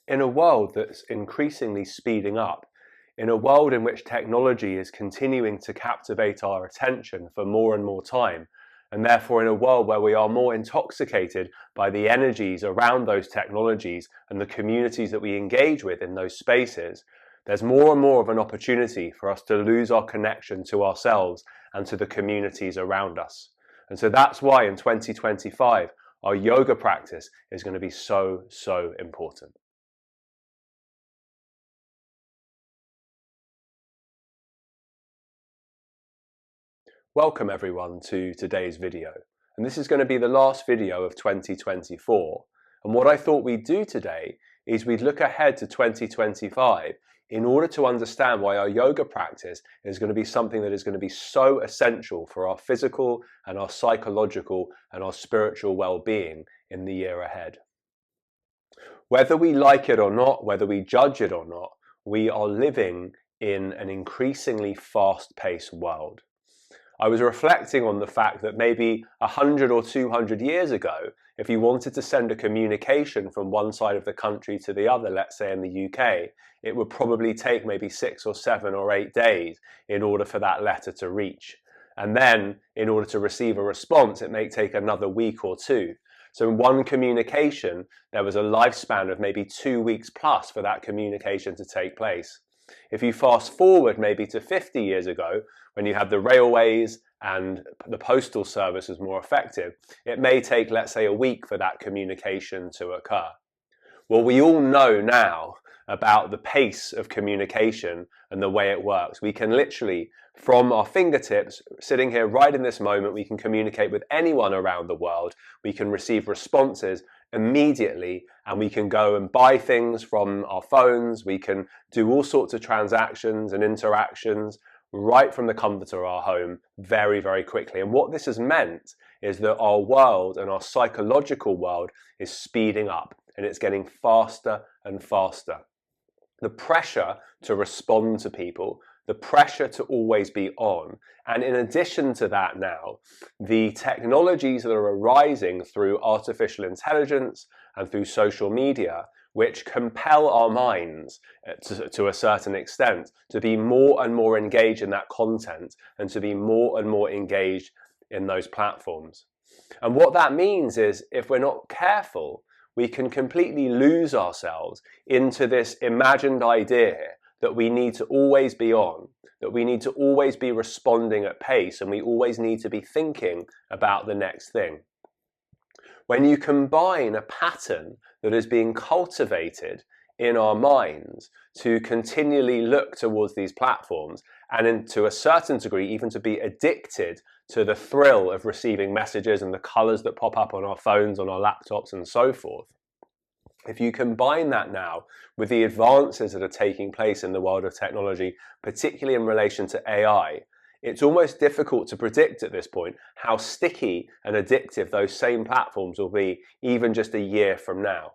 In a world that's increasingly speeding up, in a world in which technology is continuing to captivate our attention for more and more time, and therefore in a world where we are more intoxicated by the energies around those technologies and the communities that we engage with in those spaces, there's more and more of an opportunity for us to lose our connection to ourselves and to the communities around us. And so that's why in 2025, our yoga practice is going to be so important. Welcome everyone to today's video, and this is going to be the last video of 2024, and what I thought we'd do today is we'd look ahead to 2025 in order to understand why our yoga practice is going to be something that is going to be so essential for our physical and our psychological and our spiritual well-being in the year ahead. Whether we like it or not, whether we judge it or not, we are living in an increasingly fast-paced world. I was reflecting on the fact that maybe 100 or 200 years ago, if you wanted to send a communication from one side of the country to the other, let's say in the UK, it would probably take maybe 6 or 7 or 8 days in order for that letter to reach. And then in order to receive a response, it may take another week or 2. So in one communication, there was a lifespan of maybe 2 weeks plus for that communication to take place. If you fast forward maybe to 50 years ago, when you had the railways and the postal service was more effective, it may take, let's say, a week for that communication to occur. Well, we all know now about the pace of communication and the way it works. We can literally, from our fingertips, sitting here right in this moment, we can communicate with anyone around the world. We can receive responses immediately, and we can go and buy things from our phones. We can do all sorts of transactions and interactions right from the comfort of our home very quickly. And what this has meant is that our world and our psychological world is speeding up, and it's getting faster and faster. The pressure to respond to people, the pressure to always be on, and in addition to that now, the technologies that are arising through artificial intelligence and through social media, which compel our minds to a certain extent to be more and more engaged in that content and to be more and more engaged in those platforms. And what that means is, if we're not careful, we can completely lose ourselves into this imagined idea that we need to always be on, that we need to always be responding at pace, and we always need to be thinking about the next thing. When you combine a pattern that is being cultivated in our minds to continually look towards these platforms, and to a certain degree even to be addicted to the thrill of receiving messages and the colors that pop up on our phones, on our laptops and so forth, if you combine that now with the advances that are taking place in the world of technology, particularly in relation to AI, it's almost difficult to predict at this point how sticky and addictive those same platforms will be even just a year from now.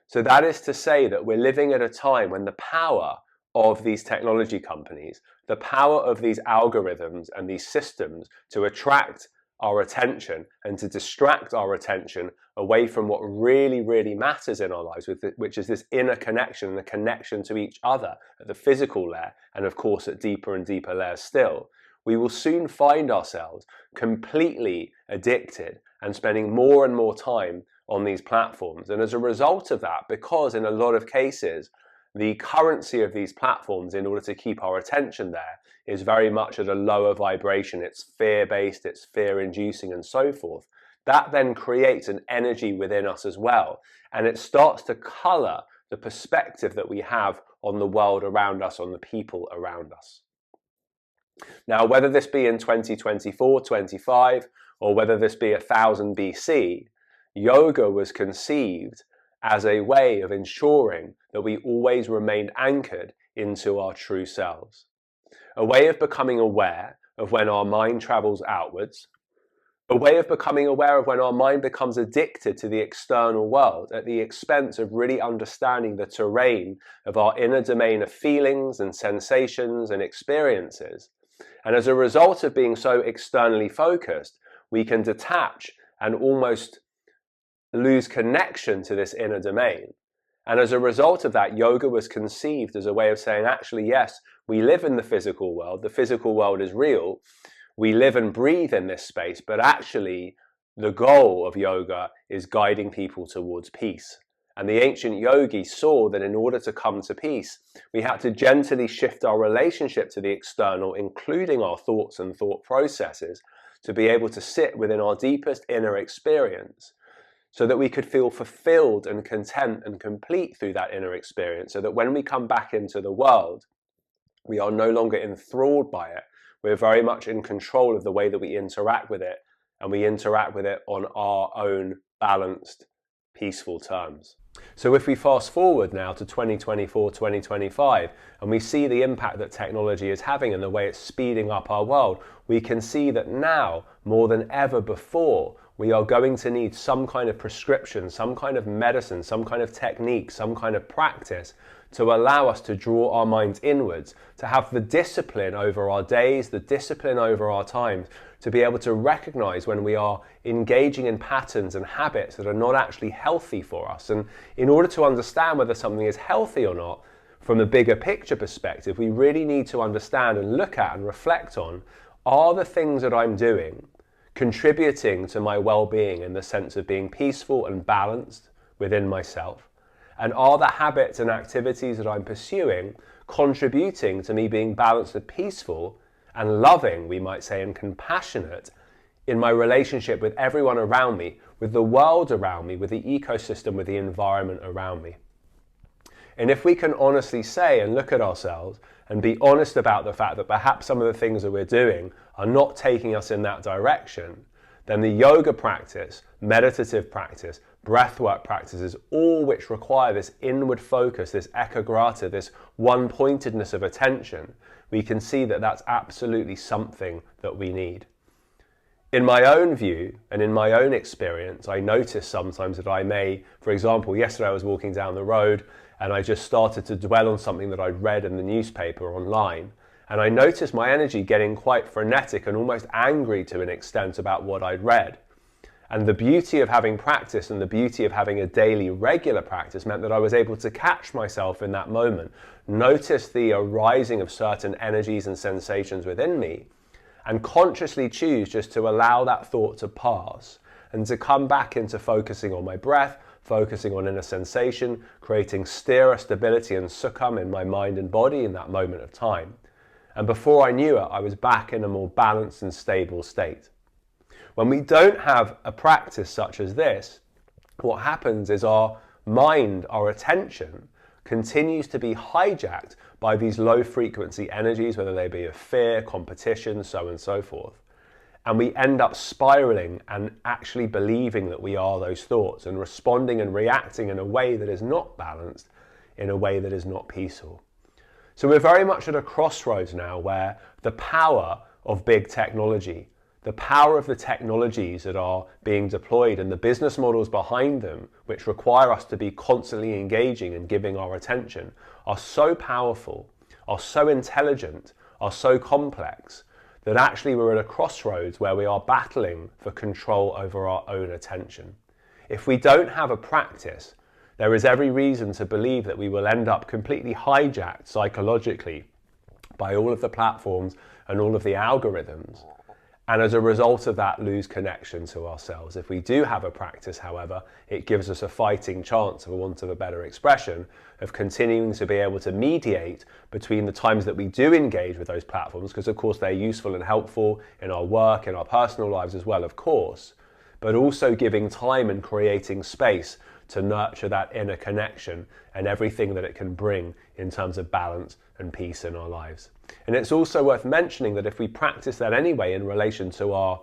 So that is to say that we're living at a time when the power of these technology companies, the power of these algorithms and these systems to attract our attention and to distract our attention away from what really matters in our lives, which is this inner connection, the connection to each other at the physical layer, and of course at deeper and deeper layers still, we will soon find ourselves completely addicted and spending more and more time on these platforms. And as a result of that, because in a lot of cases, the currency of these platforms in order to keep our attention there is very much at a lower vibration. It's fear-based, it's fear-inducing and so forth. That then creates an energy within us as well. And it starts to color the perspective that we have on the world around us, on the people around us. Now, whether this be in 2024, 25, or whether this be 1000 BC, yoga was conceived as a way of ensuring that we always remained anchored into our true selves. A way of becoming aware of when our mind travels outwards, a way of becoming aware of when our mind becomes addicted to the external world at the expense of really understanding the terrain of our inner domain of feelings and sensations and experiences. And as a result of being so externally focused, we can detach and almost lose connection to this inner domain. And as a result of that, yoga was conceived as a way of saying, actually, yes, we live in the physical world is real, we live and breathe in this space, but actually the goal of yoga is guiding people towards peace. And the ancient yogis saw that in order to come to peace, we had to gently shift our relationship to the external, including our thoughts and thought processes, to be able to sit within our deepest inner experience, so that we could feel fulfilled and content and complete through that inner experience, so that when we come back into the world, we are no longer enthralled by it. We're very much in control of the way that we interact with it, and we interact with it on our own balanced, peaceful terms. So if we fast forward now to 2024, 2025, and we see the impact that technology is having and the way it's speeding up our world, we can see that now, more than ever before, we are going to need some kind of prescription, some kind of medicine, some kind of technique, some kind of practice to allow us to draw our minds inwards, to have the discipline over our days, the discipline over our times, to be able to recognize when we are engaging in patterns and habits that are not actually healthy for us. And in order to understand whether something is healthy or not, from a bigger picture perspective, we really need to understand and look at and reflect on, are the things that I'm doing contributing to my well-being in the sense of being peaceful and balanced within myself? And are the habits and activities that I'm pursuing contributing to me being balanced and peaceful and loving, we might say, and compassionate in my relationship with everyone around me, with the world around me, with the ecosystem, with the environment around me? And if we can honestly say and look at ourselves and be honest about the fact that perhaps some of the things that we're doing are not taking us in that direction, then the yoga practice, meditative practice, breathwork practices, all which require this inward focus, this ekagrata, this one-pointedness of attention, we can see that that's absolutely something that we need. In my own view and in my own experience, I notice sometimes that I may, for example, yesterday I was walking down the road and I just started to dwell on something that I'd read in the newspaper online. And I noticed my energy getting quite frenetic and almost angry to an extent about what I'd read. And the beauty of having practice and the beauty of having a daily regular practice meant that I was able to catch myself in that moment, notice the arising of certain energies and sensations within me, and consciously choose just to allow that thought to pass and to come back into focusing on my breath, focusing on inner sensation, creating sthira, stability and sukham in my mind and body in that moment of time. And before I knew it, I was back in a more balanced and stable state. When we don't have a practice such as this, what happens is our mind, our attention, continues to be hijacked by these low frequency energies, whether they be of fear, competition, so on and so forth. And we end up spiraling and actually believing that we are those thoughts and responding and reacting in a way that is not balanced, in a way that is not peaceful. So we're very much at a crossroads now where the power of big technology, the power of the technologies that are being deployed and the business models behind them, which require us to be constantly engaging and giving our attention, are so powerful, are so intelligent, are so complex, that actually we're at a crossroads where we are battling for control over our own attention. If we don't have a practice, there is every reason to believe that we will end up completely hijacked psychologically by all of the platforms and all of the algorithms, and as a result of that lose connection to ourselves. If we do have a practice, however, it gives us a fighting chance, for want of a better expression, of continuing to be able to mediate between the times that we do engage with those platforms, because of course they're useful and helpful in our work, in our personal lives as well, of course, but also giving time and creating space to nurture that inner connection and everything that it can bring in terms of balance and peace in our lives. And it's also worth mentioning that if we practice that anyway in relation to our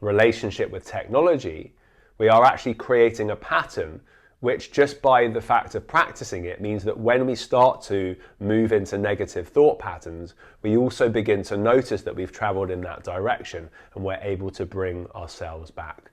relationship with technology, we are actually creating a pattern which, just by the fact of practicing it, means that when we start to move into negative thought patterns, we also begin to notice that we've traveled in that direction and we're able to bring ourselves back.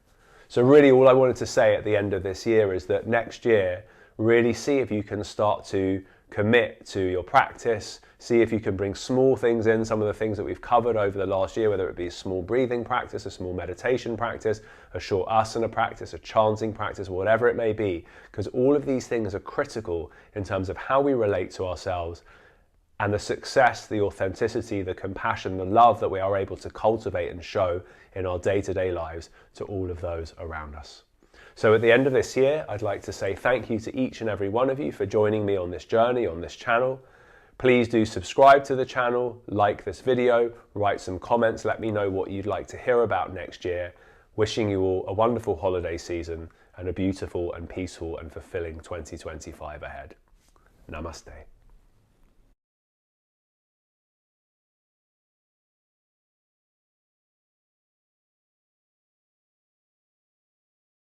So really all I wanted to say at the end of this year is that next year, really see if you can start to commit to your practice. See if you can bring small things in, some of the things that we've covered over the last year, whether it be a small breathing practice, a small meditation practice, a short asana practice, a chanting practice, whatever it may be, because all of these things are critical in terms of how we relate to ourselves and the success, the authenticity, the compassion, the love that we are able to cultivate and show in our day-to-day lives to all of those around us. So at the end of this year, I'd like to say thank you to each and every one of you for joining me on this journey, on this channel. Please do subscribe to the channel, like this video, write some comments, let me know what you'd like to hear about next year. Wishing you all a wonderful holiday season and a beautiful and peaceful and fulfilling 2025 ahead. Namaste.